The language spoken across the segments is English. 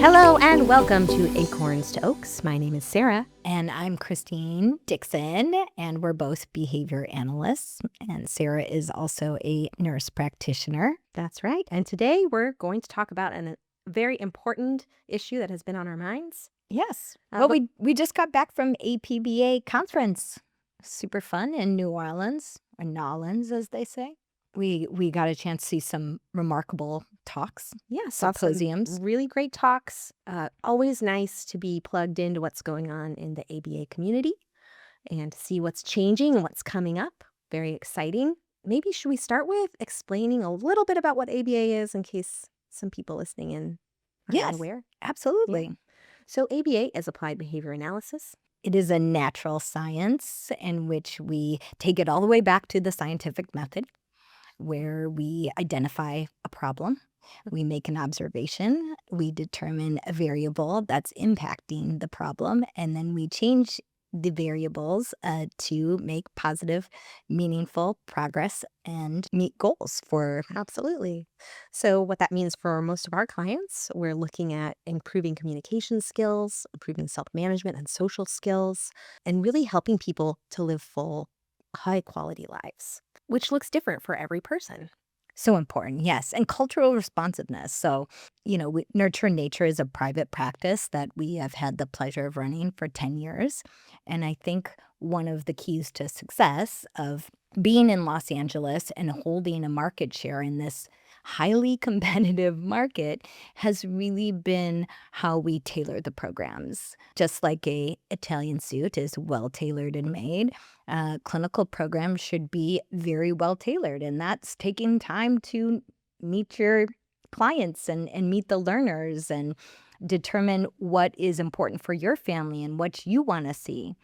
Hello and welcome to Acorns to Oaks. My name is Sarah. And I'm Christine Dixon, and we're both behavior analysts. And Sarah is also a nurse practitioner. That's right. And today we're going to talk about a very important issue that has been on our minds. Yes. Well, we just got back from APBA conference. Super fun in New Orleans, or Nolans, as they say. We got a chance to see some remarkable talks. Yeah, symposiums. Really great talks. Always nice to be plugged into what's going on in the ABA community and to see what's changing and what's coming up. Very exciting. Maybe should we start with explaining a little bit about what ABA is in case some people listening in are not aware? Absolutely. Yeah. So ABA is applied behavior analysis. It is a natural science in which we take it all the way back to the scientific method, where we identify a problem, we make an observation, we determine a variable that's impacting the problem, and then we change the variables to make positive, meaningful progress and meet goals for. Absolutely. So what that means for most of our clients, we're looking at improving communication skills, improving self-management and social skills, and really helping people to live full, high-quality lives, which looks different for every person. So important, yes. And cultural responsiveness. So, Nurture Nature is a private practice that we have had the pleasure of running for 10 years. And I think one of the keys to success of being in Los Angeles and holding a market share in this highly competitive market has really been how we tailor the programs. Just like a Italian suit is well tailored and made, clinical programs should be very well tailored, and that's taking time to meet your clients and meet the learners and determine what is important for your family and what you want to see.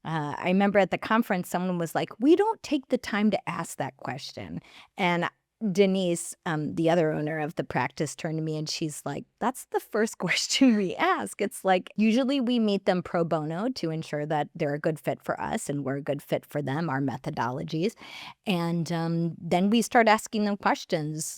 I remember at the conference, someone was like, "We don't take the time to ask that question." And Denise, the other owner of the practice, turned to me and she's like, "That's the first question we ask." It's like, usually we meet them pro bono to ensure that they're a good fit for us and we're a good fit for them, our methodologies. And then we start asking them questions,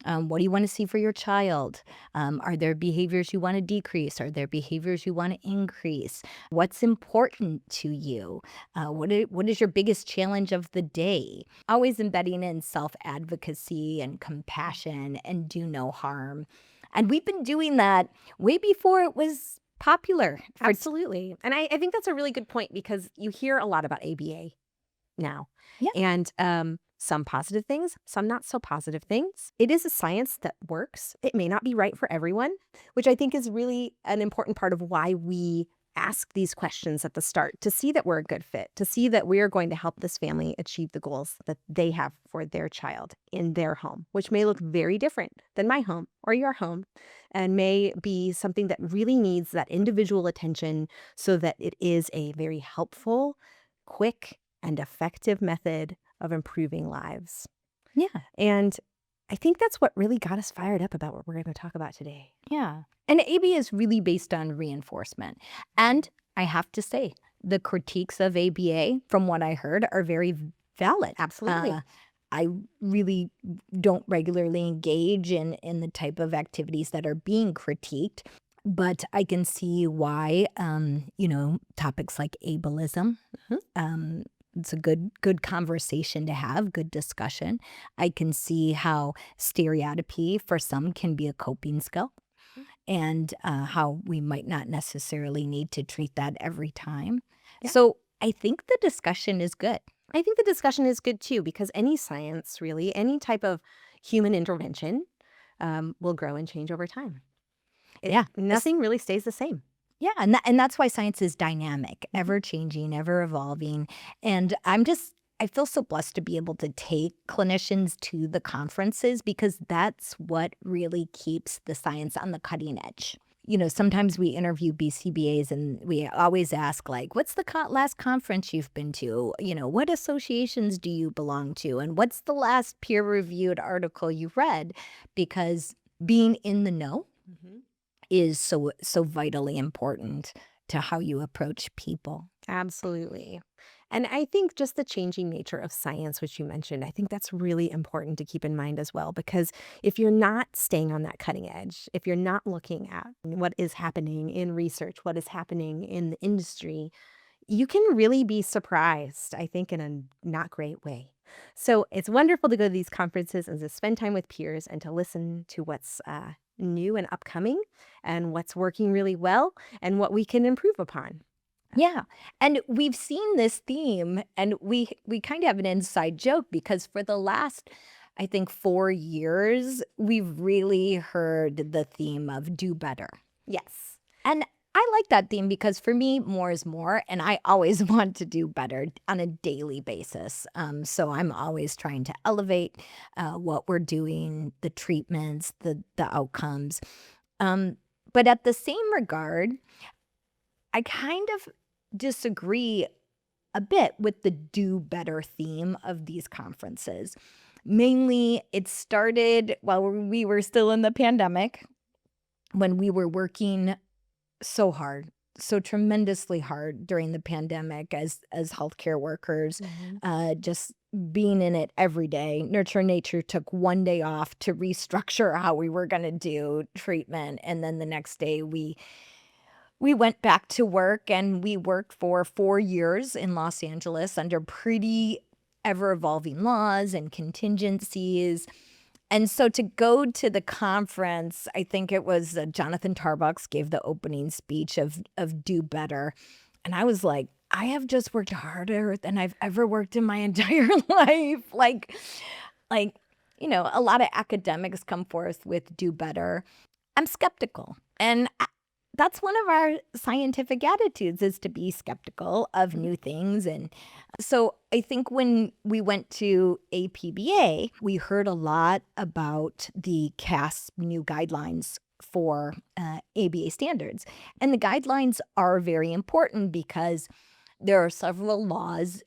what do you want to see for your child? Are there behaviors you want to decrease? Are there behaviors you want to increase? What's important to you? What is your biggest challenge of the day? Always embedding in self-advocacy and compassion and do no harm. And we've been doing that way before it was popular. Absolutely. And I think that's a really good point because you hear a lot about ABA now. Yeah. And some positive things, some not so positive things. It is a science that works. It may not be right for everyone, which I think is really an important part of why we ask these questions at the start, to see that we're a good fit, to see that we are going to help this family achieve the goals that they have for their child in their home, which may look very different than my home or your home, and may be something that really needs that individual attention so that it is a very helpful, quick, and effective method of improving lives. Yeah. And I think that's what really got us fired up about what we're going to talk about today. Yeah. And ABA is really based on reinforcement. And I have to say, the critiques of ABA, from what I heard, are very valid. Absolutely. I really don't regularly engage in the type of activities that are being critiqued. But I can see why, topics like ableism, it's a good conversation to have, good discussion. I can see how stereotypy for some can be a coping skill, and how we might not necessarily need to treat that every time. Yeah. So I think the discussion is good. I think the discussion is good too, because any science, really, any type of human intervention will grow and change over time. Nothing really stays the same. Yeah, and that's why science is dynamic, ever-changing, ever-evolving, and I feel so blessed to be able to take clinicians to the conferences because that's what really keeps the science on the cutting edge. Sometimes we interview BCBAs and we always ask, like, what's the last conference you've been to? What associations do you belong to? And what's the last peer-reviewed article you read? Because being in the know is so vitally important to how you approach people. Absolutely. And I think just the changing nature of science, which you mentioned, I think that's really important to keep in mind as well, because if you're not staying on that cutting edge, if you're not looking at what is happening in research, what is happening in the industry, you can really be surprised, I think, in a not great way. So it's wonderful to go to these conferences and to spend time with peers and to listen to what's new and upcoming and what's working really well and what we can improve upon. Yeah, and we've seen this theme, and we kind of have an inside joke because for the last, I think, 4 years, we've really heard the theme of do better. Yes. And I like that theme because for me, more is more, and I always want to do better on a daily basis. So I'm always trying to elevate what we're doing, the treatments, the outcomes. Um, but at the same regard, I kind of disagree a bit with the do better theme of these conferences. Mainly, it started while we were still in the pandemic when we were working so hard, so tremendously hard during the pandemic as healthcare workers, Mhm. just being in it every day. Nurture Nature took 1 day off to restructure how we were going to do treatment, and then the next day we went back to work and we worked for 4 years in Los Angeles under pretty ever-evolving laws and contingencies. And so to go to the conference, I think it was, Jonathan Tarbox gave the opening speech of Do Better, and I was like, "I have just worked harder than I've ever worked in my entire life." A lot of academics come forth with Do Better. I'm skeptical, and that's one of our scientific attitudes is to be skeptical of new things. And so I think when we went to APBA, we heard a lot about the CAS new guidelines for ABA standards. And the guidelines are very important because there are several laws,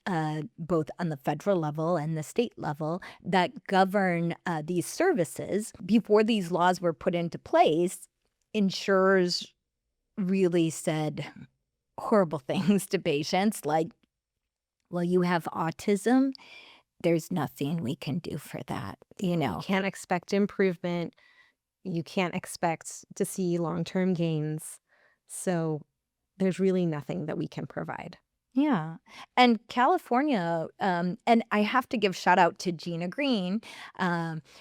both on the federal level and the state level, that govern these services. Before these laws were put into place, insurers really said horrible things to patients like, "Well, you have autism. There's nothing we can do for that," you You know? can't expect improvement. You can't expect to see long-term gains. So there's really nothing that we can provide. Yeah. And California, and I have to give shout out to Gina Green,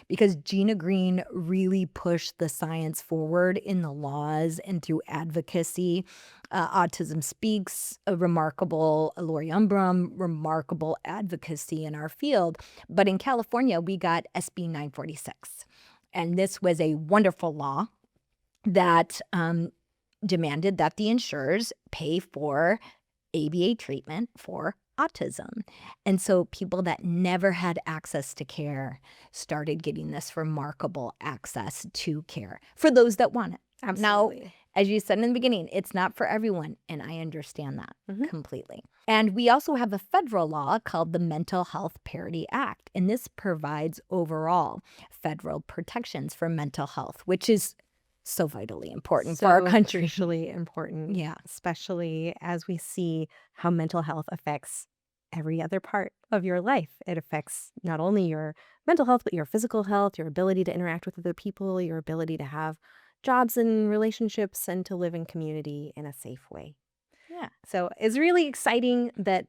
because Gina Green really pushed the science forward in the laws and through advocacy. Autism Speaks, a remarkable, Lori Umbrum, remarkable advocacy in our field. But in California, we got SB 946. And this was a wonderful law that demanded that the insurers pay for ABA treatment for autism. And so people that never had access to care started getting this remarkable access to care for those that want it. Now, Absolutely. as you said in the beginning, it's not for everyone, and I understand that Mhm. completely. And we also have a federal law called the Mental Health Parity Act, and this provides overall federal protections for mental health, which is so vitally important for our So country. crucially important, Yeah. especially as we see how mental health affects every other part of your life. It affects not only your mental health, but your physical health, your ability to interact with other people, your ability to have jobs and relationships, and to live in community in a safe way. Yeah. So it's really exciting that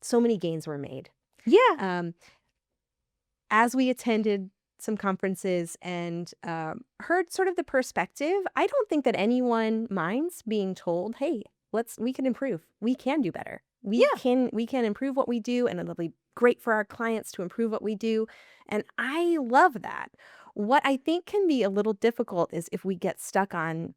so many gains were made. Yeah. Um, as we attended some conferences and heard sort of the perspective, I don't think that anyone minds being told, "Hey, we can improve. We can do better. Yeah. We can improve what we do, and it'll be great for our clients to improve what we do." And I love that. What I think can be a little difficult is if we get stuck on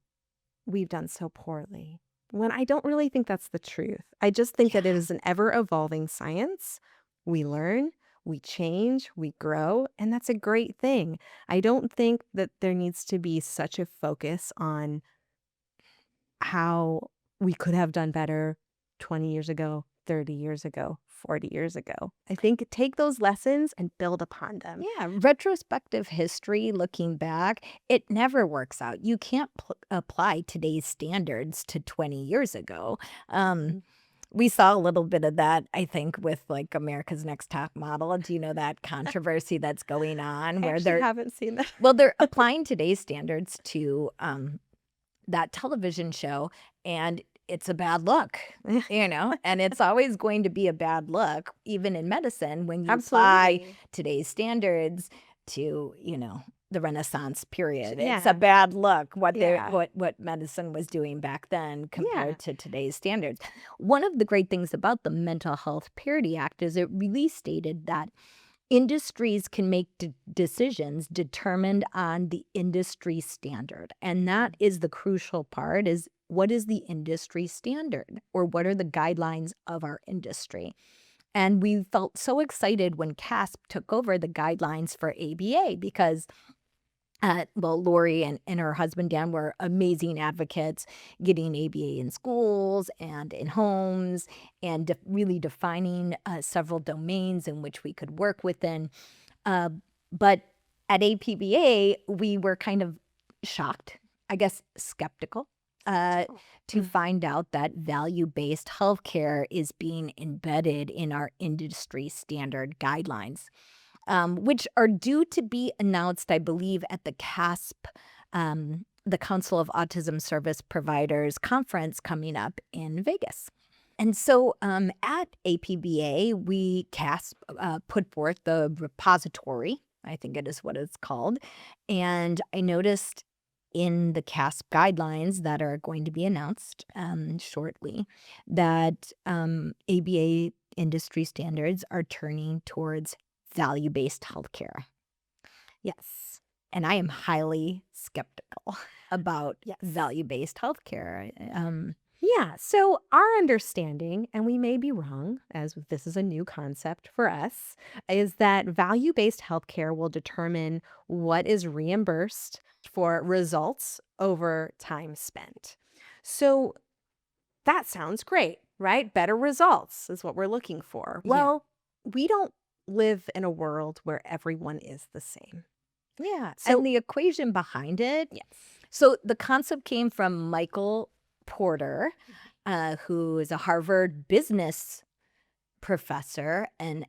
we've done so poorly. When I don't really think that's the truth. I just think that it Yeah. is an ever evolving science. We learn, we change, we grow, and that's a great thing. I don't think that there needs to be such a focus on how we could have done better 20 years ago, 30 years ago, 40 years ago. I think take those lessons and build upon them. Yeah, retrospective history, looking back, it never works out. You can't apply today's standards to 20 years ago. Um, Mhm. We saw a little bit of that, I think, with like America's Next Top Model. Do you know that controversy that's going on I where actually haven't seen that. they're applying today's standards to that television show, and it's a bad look, and it's always going to be a bad look, even in medicine, when you apply Absolutely. today's standards to, the Renaissance period. It's a Yeah. bad look Yeah. what medicine was doing back then Yeah. compared to today's standards. One of the great things about the Mental Health Parity Act is it really stated that industries can make decisions determined on the industry standard, and that is the crucial part, is what is the industry standard, or what are the guidelines of our industry? And we felt so excited when CASP took over the guidelines for ABA because Lori and her husband Dan were amazing advocates, getting ABA in schools and in homes, and really defining several domains in which we could work within. Uh, but at APBA, we were kind of shocked, I guess skeptical, to find out that value-based healthcare is being embedded in our industry standard guidelines, which are due to be announced, I believe, at the CASP, the Council of Autism Service Providers conference coming up in Vegas. And so at APBA, we CASP put forth the repository, I think it is what it's called. And I noticed in the CASP guidelines that are going to be announced shortly that ABA industry standards are turning towards value-based healthcare. Yes. And I am highly skeptical about Yes. value-based healthcare. Yeah. So our understanding, and we may be wrong, as this is a new concept for us, is that value-based healthcare will determine what is reimbursed for results over time spent. So that sounds great, right? Better results is what we're looking for. Yeah. Well, we don't live in a world where everyone is the same. Yeah. So- And the equation behind it. Yes. So the concept came from Michael Porter, who is a Harvard business professor and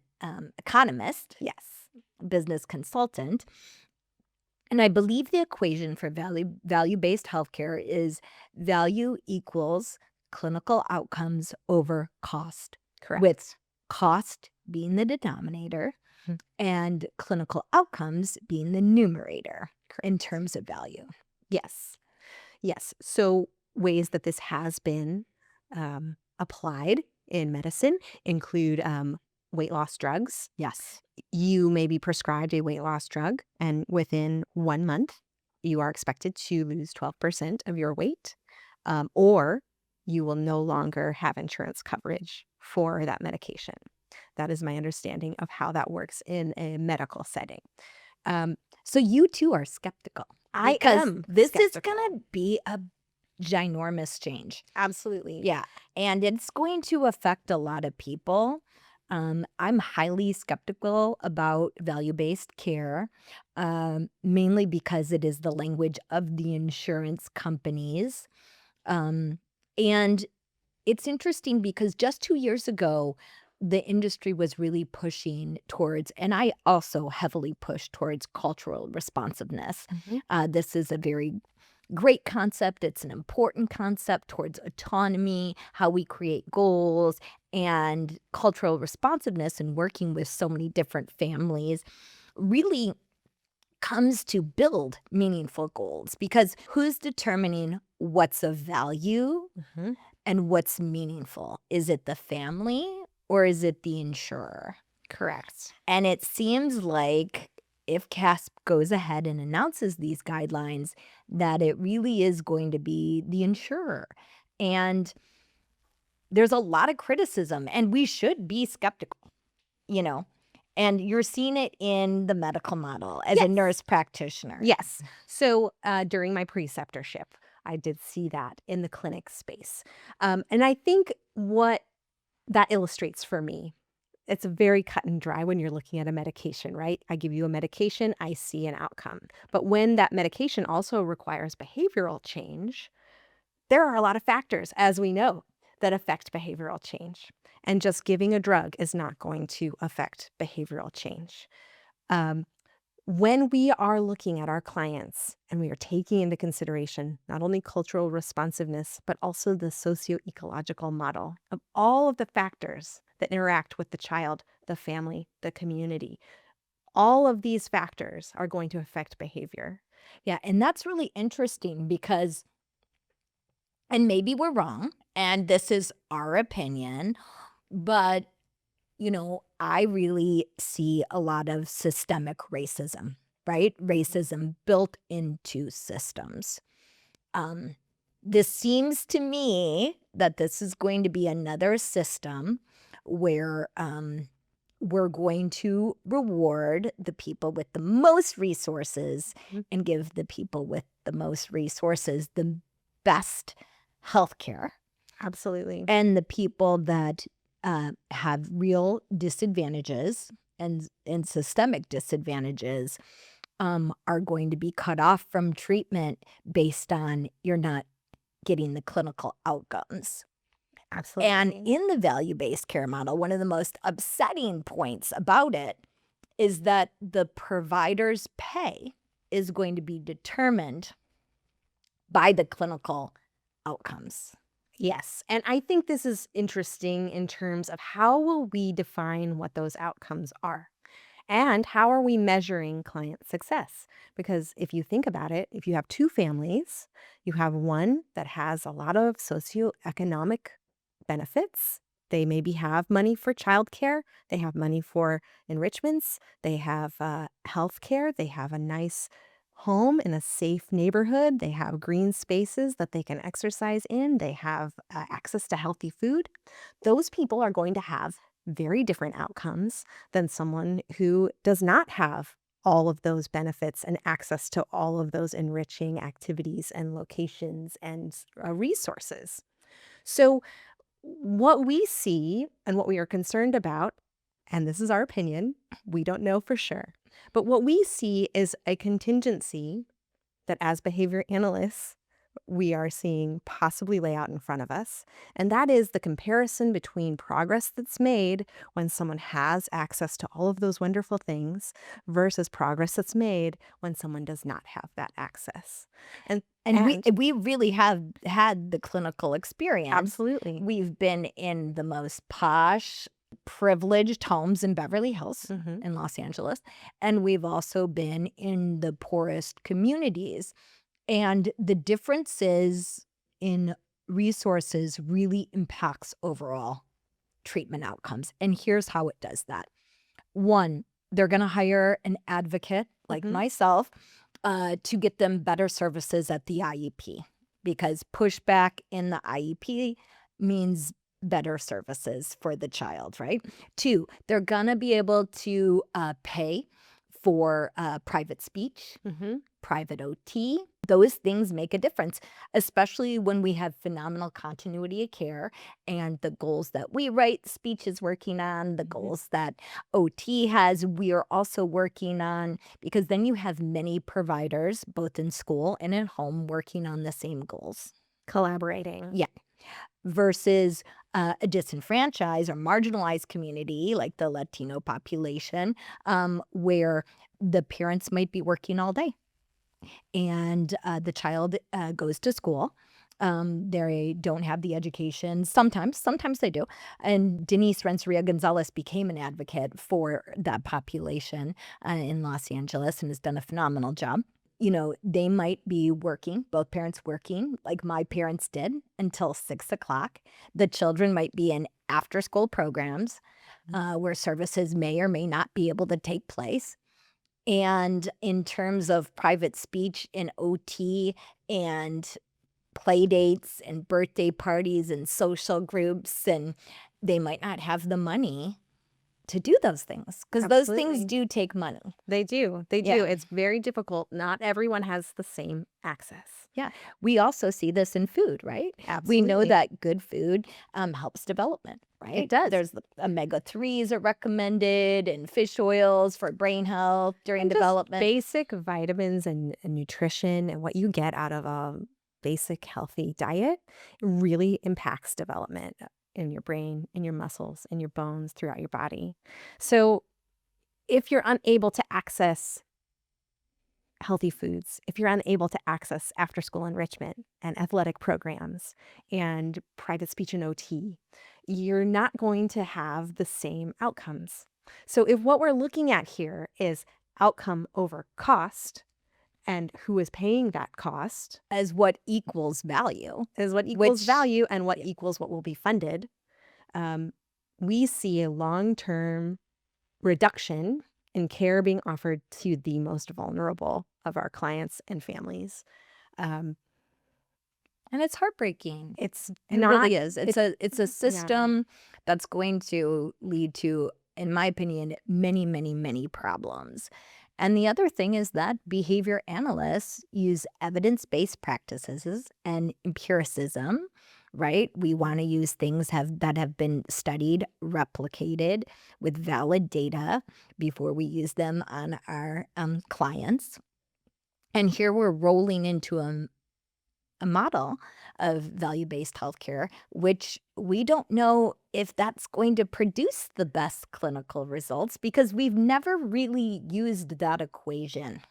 economist, Yes. business consultant. And I believe the equation for value-based healthcare is value equals clinical outcomes over cost, Correct. with cost being the denominator Mhm. and clinical outcomes being the numerator in terms of value. Yes. Yes. So ways that this has been applied in medicine include weight loss drugs. Yes. You may be prescribed a weight loss drug, and within 1 month, you are expected to lose 12% of your weight, or you will no longer have insurance coverage for that medication. That is my understanding of how that works in a medical setting. So you too are skeptical. I Because am this skeptical. is going to be a ginormous change. Absolutely. Yeah. And it's going to affect a lot of people. I'm highly skeptical about value-based care, mainly because it is the language of the insurance companies. And it's interesting because just 2 years ago, the industry was really pushing towards, and I also heavily pushed towards, cultural responsiveness. Mhm. This is a very great concept. It's an important concept towards autonomy, how we create goals, and cultural responsiveness, and working with so many different families really comes to build meaningful goals, because who's determining what's of value Mhm. and what's meaningful? Is it the family or is it the insurer? Correct. And it seems like if CASP goes ahead and announces these guidelines, that it really is going to be the insurer. And there's a lot of criticism, and we should be skeptical, you know. And you're seeing it in the medical model as a Yes. nurse practitioner. Yes. So during my preceptorship, I did see that in the clinic space. And I think what that illustrates for me, it's very cut and dry when you're looking at a medication, right? I give you a medication, I see an outcome. But when that medication also requires behavioral change, there are a lot of factors, as we know, that affect behavioral change. And just giving a drug is not going to affect behavioral change. Um, when we are looking at our clients and we are taking into consideration not only cultural responsiveness, but also the socio-ecological model of all of the factors that interact with the child, the family, the community, all of these factors are going to affect behavior. Yeah, and that's really interesting because and maybe we're wrong, and this is our opinion, but, I really see a lot of systemic racism, right? Racism built into systems. Um, this seems to me that this is going to be another system where we're going to reward the people with the most resources Mhm. and give the people with the most resources the best healthcare, Absolutely. and the people that have real disadvantages and systemic disadvantages are going to be cut off from treatment based on you're not getting the clinical outcomes. And Absolutely. in the value-based care model, one of the most upsetting points about it is that the provider's pay is going to be determined by the clinical outcomes. Yes. And I think this is interesting in terms of how will we define what those outcomes are? And how are we measuring client success? Because if you think about it, if you have two families, you have one that has a lot of socioeconomic benefits. They maybe have money for childcare, they have money for enrichments, they have health care, they have a nice home in a safe neighborhood, they have green spaces that they can exercise in, they have access to healthy food. Those people are going to have very different outcomes than someone who does not have all of those benefits and access to all of those enriching activities and locations and resources. So, what we see and what we are concerned about, and this is our opinion, we don't know for sure, but what we see is a contingency that as behavior analysts, we are seeing possibly lay out in front of us. And that is the comparison between progress that's made when someone has access to all of those wonderful things versus progress that's made when someone does not have that access. And And we and we really have had the clinical experience. absolutely. We've been in the most posh, privileged homes in Beverly Hills Mhm. in Los Angeles, and we've also been in the poorest communities. And the differences in resources really impacts overall treatment outcomes. And here's how it does that. One, they're going to hire an advocate like Mhm. myself to get them better services at the IEP because pushback in the IEP means better services for the child, right? Two, they're going to be able to pay for private speech, Mhm. private OT. Those things make a difference, especially when we have phenomenal continuity of care and the goals that we write speech is working on, the Mhm. goals that OT has, we are also working on, because then you have many providers, both in school and at home, working on the same goals. Collaborating. Yeah. Versus a disenfranchised or marginalized community like the Latino population, where the parents might be working all day and the child goes to school. They don't have the education. Sometimes they do. And Denise Renteria Gonzalez became an advocate for that population in Los Angeles and has done a phenomenal job. They might be working, both parents working, like my parents did, until 6 o'clock. The children might be in after school programs where services may or may not be able to take place. And in terms of private speech and OT and play dates and birthday parties and social groups, and they might not have the money to do those things because those things Absolutely. do take money. They do. They do. Yeah. It's very difficult. Not everyone has the same access. Yeah. We also see this in food, right? We know Absolutely. that good food helps development, right? does. There's the omega-3s are recommended and fish oils for brain health during And just development. basic vitamins and nutrition and what you get out of basic healthy diet really impacts development in your brain, in your muscles, in your bones, throughout your body. So if you're unable to access healthy foods, if you're unable to access after school enrichment and athletic programs and private speech and OT, you're not going to have the same outcomes. So if what we're looking at here is outcome over cost and who is paying that cost As what equals value, is what equals which value and what equals what will be funded, we see a long-term reduction in care being offered to the most vulnerable of our clients and families. Um, and it's heartbreaking. it's It not, really is. It's a yeah, system that's going to lead to, in my opinion, many, many, many problems. And the other thing is that behavior analysts use evidence-based practices and empiricism, right? We want to use things that have been studied, replicated with valid data before we use them on our clients. And here we're rolling into a model of value-based healthcare, which we don't know if that's going to produce the best clinical results because we've never really used that equation.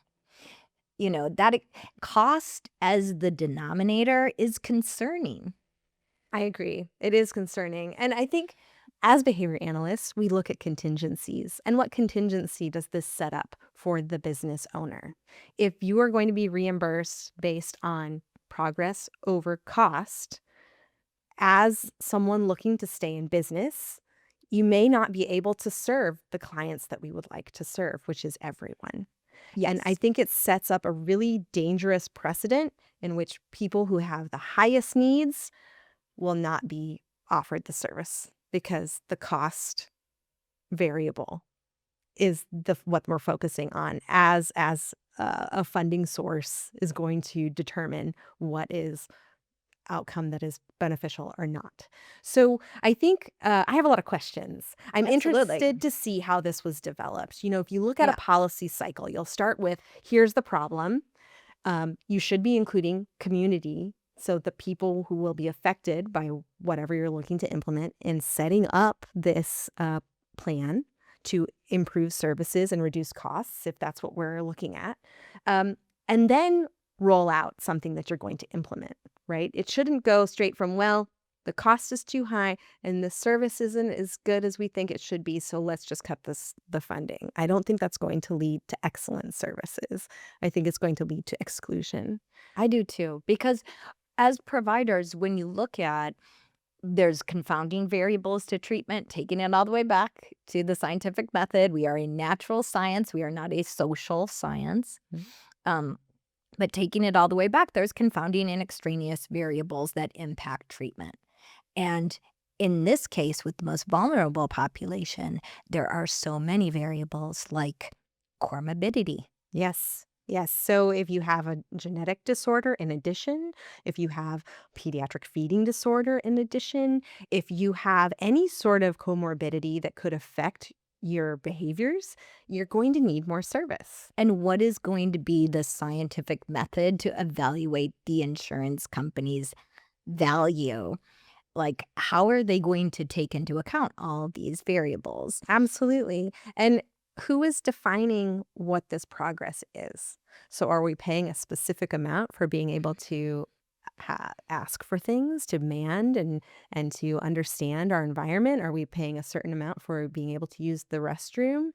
Cost as the denominator is concerning. I agree. It is concerning. And I think as behavior analysts, we look at contingencies. And what contingency does this set up for the business owner? If you are going to be reimbursed based on progress over cost, as someone looking to stay in business, you may not be able to serve the clients that we would like to serve, which is everyone. And I Yes. think it sets up a really dangerous precedent in which people who have the highest needs will not be offered the service because the cost variable is what we're focusing on as a funding source is going to determine what is outcome that is beneficial or not. So I think I have a lot of questions. I'm Absolutely. interested to see how this was developed. If you look at a Yeah. policy cycle, you'll start with here's the problem. You should be including community. So the people who will be affected by whatever you're looking to implement in setting up this plan to improve services and reduce costs, if that's what we're looking at. And then roll out something that you're going to implement, right? It shouldn't go straight from, well, the cost is too high and the service isn't as good as we think it should be, so let's just cut the funding. I don't think that's going to lead to excellent services. I think it's going to lead to exclusion. I do too, because as providers, when you look at there's confounding variables to treatment, taking it all the way back to the scientific method. We are a natural science. We are not a social science. Mhm. Um, but taking it all the way back, there's confounding and extraneous variables that impact treatment. And in this case, with the most vulnerable population, there are so many variables like comorbidity. Yes. Yes. So if you have a genetic disorder in addition, if you have pediatric feeding disorder in addition, if you have any sort of comorbidity that could affect your behaviors, you're going to need more service. And what is going to be the scientific method to evaluate the insurance company's value? Like, how are they going to take into account all these variables? Absolutely. And who is defining what this progress is? So are we paying a specific amount for being able to ask for things, to demand and to understand our environment? Are we paying a certain amount for being able to use the restroom?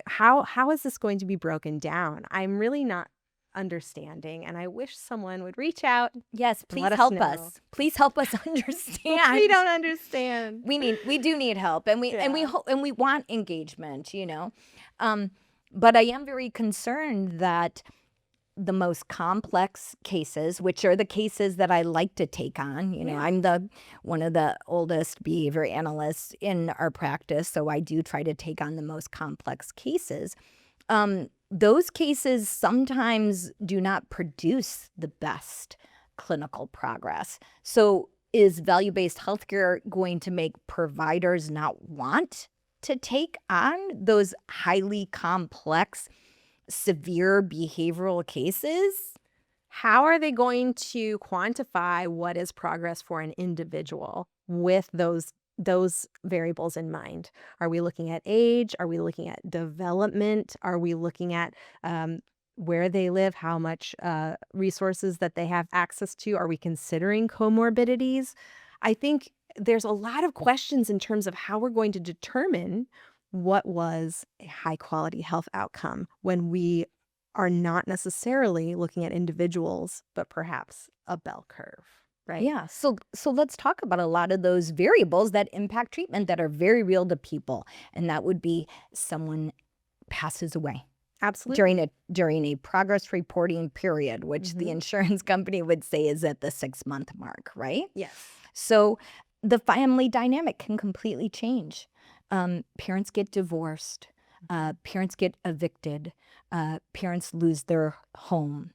How is this going to be broken down? I'm really not understanding, and I wish someone would reach out Yes, and please let us help know. us. Please help us We understand. don't understand. We do need help, and Yeah. we want engagement, but I am very concerned that the most complex cases, which are the cases that I like to take on, Yeah. I'm one of the oldest behavior analysts in our practice, so I do try to take on the most complex cases. Those cases sometimes do not produce the best clinical progress. So is value-based healthcare going to make providers not want to take on those highly complex, severe behavioral cases? How are they going to quantify what is progress for an individual with those variables in mind? Are we looking at age? Are we looking at development? Are we looking at where they live, how much resources that they have access to? Are we considering comorbidities? I think there's a lot of questions in terms of how we're going to determine what was a high quality health outcome when we are not necessarily looking at individuals, but perhaps a bell curve, right? Yeah, so let's talk about a lot of those variables that impact treatment that are very real to people, and that would be someone passes away Absolutely. during a progress reporting period, which the Mhm. insurance company would say is at the 6-month mark, right? Yes. So the family dynamic can completely change. Parents get divorced, Mhm. parents get evicted, parents lose their home,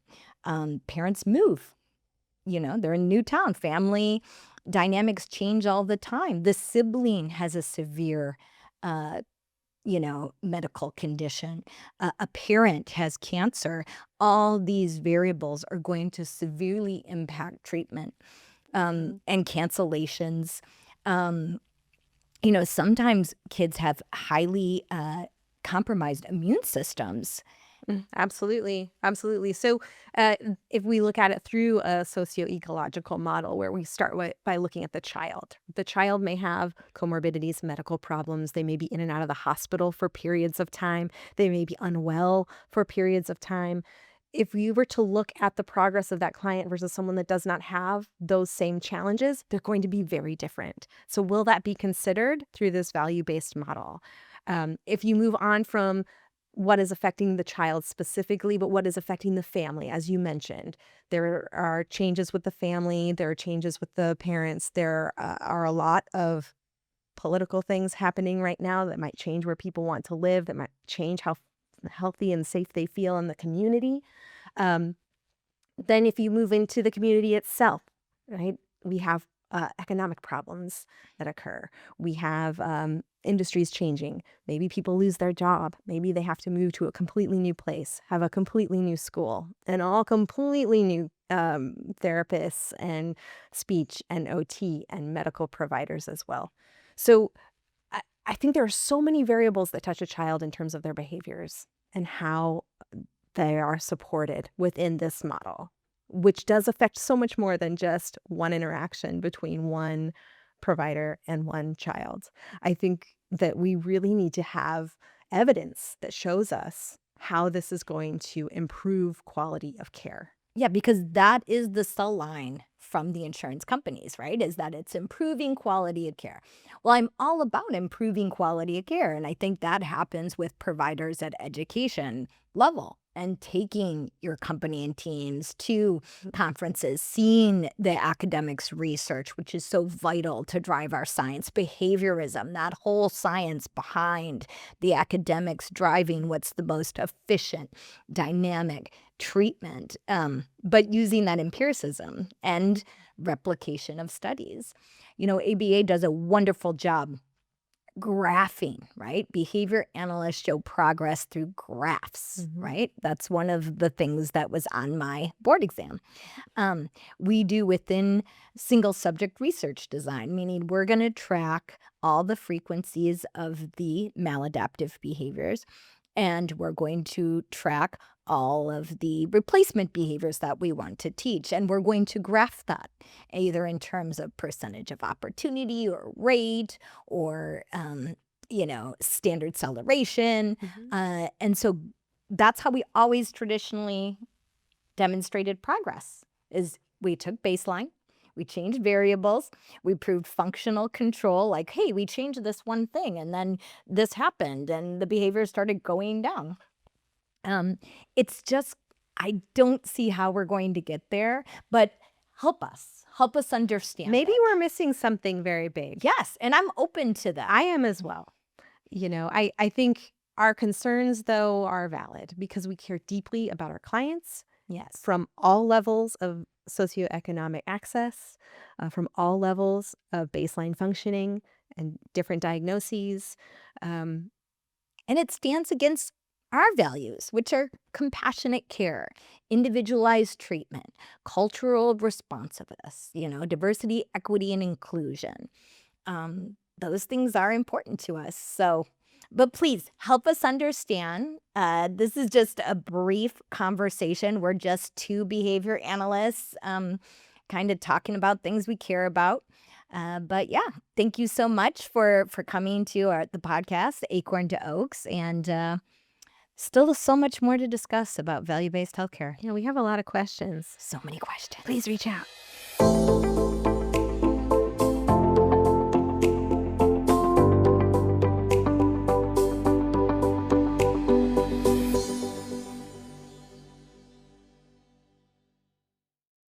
parents move. They're in a new town. Family dynamics change all the time. The sibling has a severe, uh, medical condition. A parent has cancer. All these variables are going to severely impact treatment Mhm. and cancellations. Um, sometimes kids have highly compromised immune systems. Absolutely, absolutely. So, if we look at it through a socio-ecological model where we start by looking at the child may have comorbidities, medical problems. They may be in and out of the hospital for periods of time. They may be unwell for periods of time. If we were to look at the progress of that client versus someone that does not have those same challenges, they're going to be very different. So, will that be considered through this value-based model? If you move on from what is affecting the child specifically, but what is affecting the family, as you mentioned. There are changes with the family, there are changes with the parents, there are a lot of political things happening right now that might change where people want to live, that might change how healthy and safe they feel in the community. Um, then if you move into the community itself, right, we have economic problems that occur. We have industries changing. Maybe people lose their job. Maybe they have to move to a completely new place, have a completely new school, and all completely new therapists and speech and OT and medical providers as well. So I think there are so many variables that touch a child in terms of their behaviors and how they are supported within this model, which does affect so much more than just one interaction between one provider and one child. I think that we really need to have evidence that shows us how this is going to improve quality of care. Yeah, because that is the sell line from the insurance companies, right? Is that it's improving quality of care. Well, I'm all about improving quality of care. And I think that happens with providers at education level and taking your company and teams to conferences, seeing the academics research, which is so vital to drive our science, behaviorism, that whole science behind the academics driving what's the most efficient, dynamic treatment, but using that empiricism and replication of studies. ABA does a wonderful job graphing, right? Behavior analysts show progress through graphs, Mhm. right? That's one of the things that was on my board exam. Um, we do within single subject research design, meaning we're going to track all the frequencies of the maladaptive behaviors, and we're going to track all of the replacement behaviors that we want to teach. And we're going to graph that either in terms of percentage of opportunity or rate or, standard acceleration. Mhm. And so that's how we always traditionally demonstrated progress is we took baseline, we changed variables, we proved functional control, like, hey, we changed this one thing and then this happened and the behavior started going down. Um, it's just I don't see how we're going to get there, but help us understand Maybe it. we're missing something very big. Yes, and I'm open to I that. am as well. I think our concerns, though, are valid because we care deeply about our clients Yes. from all levels of socioeconomic access, from all levels of baseline functioning and different diagnoses. Um, And it stands against our values, which are compassionate care, individualized treatment, cultural responsiveness, diversity, equity, and inclusion. Those things are important to us. So, but please help us understand. This is just a brief conversation. We're just two behavior analysts, kind of talking about things we care about. But yeah, thank you so much for coming to the podcast, Acorn to Oaks, and still so much more to discuss about value-based healthcare. We have a lot of questions. So many questions. Please reach out.